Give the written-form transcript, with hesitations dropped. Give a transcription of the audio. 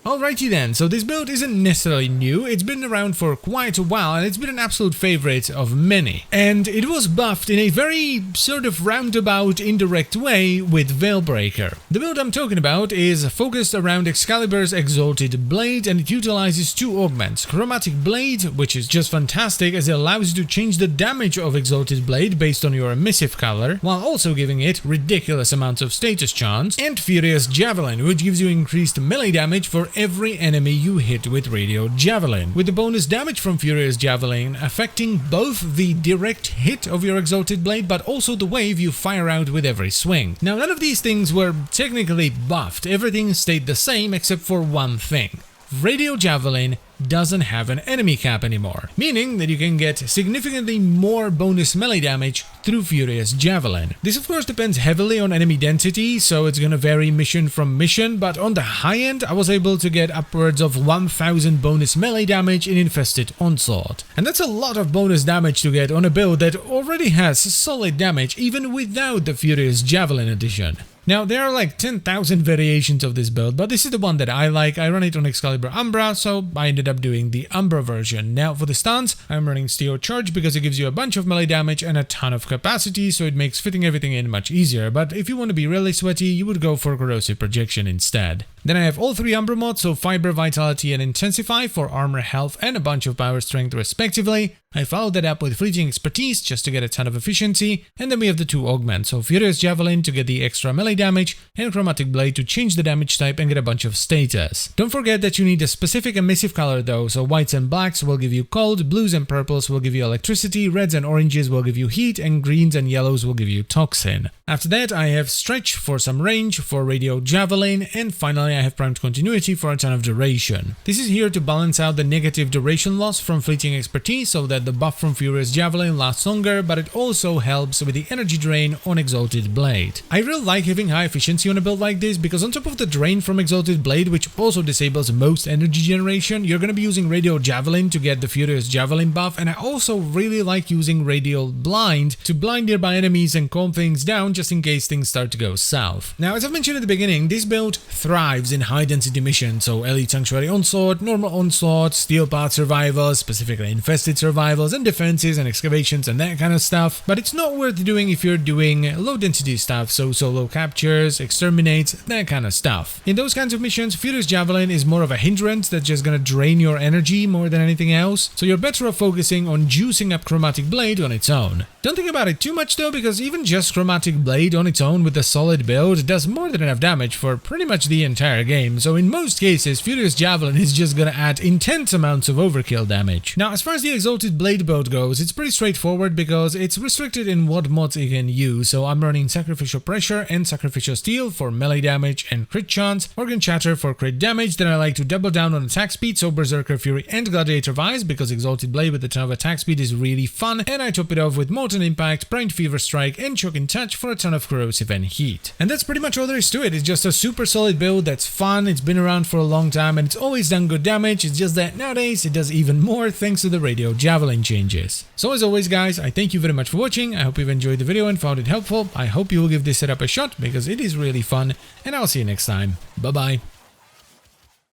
Alrighty then, so this build isn't necessarily new, it's been around for quite a while and it's been an absolute favorite of many. And it was buffed in a very sort of roundabout, indirect way with Veilbreaker. The build I'm talking about is focused around Excalibur's Exalted Blade and it utilizes two augments. Chromatic Blade, which is just fantastic as it allows you to change the damage of Exalted Blade based on your emissive color, while also giving it ridiculous amounts of status chance, and Furious Javelin, which gives you increased melee damage for every enemy you hit with Radio Javelin, with the bonus damage from Furious Javelin affecting both the direct hit of your Exalted Blade but also the wave you fire out with every swing. Now none of these things were technically buffed, everything stayed the same except for one thing. Radio Javelin doesn't have an enemy cap anymore, meaning that you can get significantly more bonus melee damage through Furious Javelin. This of course depends heavily on enemy density, so it's gonna vary mission from mission, but on the high end I was able to get upwards of 1000 bonus melee damage in Infested Onslaught. And that's a lot of bonus damage to get on a build that already has solid damage even without the Furious Javelin addition. Now, there are like 10,000 variations of this build, but this is the one that I like. I run it on Excalibur Umbra, so I ended up doing the Umbra version. Now, for the stance, I'm running Steel Charge because it gives you a bunch of melee damage and a ton of capacity, so it makes fitting everything in much easier. But if you want to be really sweaty, you would go for Corrosive Projection instead. Then I have all three Umbra mods, so Fiber, Vitality and Intensify for armor, health and a bunch of power strength respectively. I followed that up with Fleeting Expertise just to get a ton of efficiency, and then we have the two augments, so Furious Javelin to get the extra melee damage, and Chromatic Blade to change the damage type and get a bunch of status. Don't forget that you need a specific emissive color though, so whites and blacks will give you cold, blues and purples will give you electricity, reds and oranges will give you heat, and greens and yellows will give you toxin. After that I have Stretch for some range, for Radio Javelin, and finally I have Primed Continuity for a ton of duration. This is here to balance out the negative duration loss from Fleeting Expertise so that the buff from Furious Javelin lasts longer, but it also helps with the energy drain on Exalted Blade. I really like having high efficiency on a build like this because on top of the drain from Exalted Blade, which also disables most energy generation, you're going to be using Radio Javelin to get the Furious Javelin buff, and I also really like using Radial Blind to blind nearby enemies and calm things down just in case things start to go south. Now, as I've mentioned at the beginning, this build thrives in high density missions, so Elite Sanctuary Onslaught, Normal Onslaught, Steel Path Survivals, specifically Infested Survivals, and defenses and excavations and that kind of stuff, but it's not worth doing if you're doing low density stuff, so solo captures, exterminates, that kind of stuff. In those kinds of missions, Furious Javelin is more of a hindrance that's just gonna drain your energy more than anything else, so you're better off focusing on juicing up Chromatic Blade on its own. Don't think about it too much though, because even just Chromatic Blade on its own with a solid build does more than enough damage for pretty much the entire game, so in most cases Furious Javelin is just gonna add intense amounts of overkill damage. Now, as far as the Exalted Blade build goes, it's pretty straightforward because it's restricted in what mods you can use, so I'm running Sacrificial Pressure and Sacrificial Steel for melee damage and crit chance, Organ Chatter for crit damage, then I like to double down on attack speed, so Berserker Fury and Gladiator Vice because Exalted Blade with a ton of attack speed is really fun, and I top it off with Molten Impact, Primed Fever Strike and Choking Touch for a ton of corrosive and heat. And that's pretty much all there is to it. It's just a super solid build that's fun, it's been around for a long time and it's always done good damage, it's just that nowadays it does even more thanks to the Radio Javelin changes. So as always guys, I thank you very much for watching, I hope you've enjoyed the video and found it helpful, I hope you will give this setup a shot because it is really fun, and I'll see you next time. Bye bye.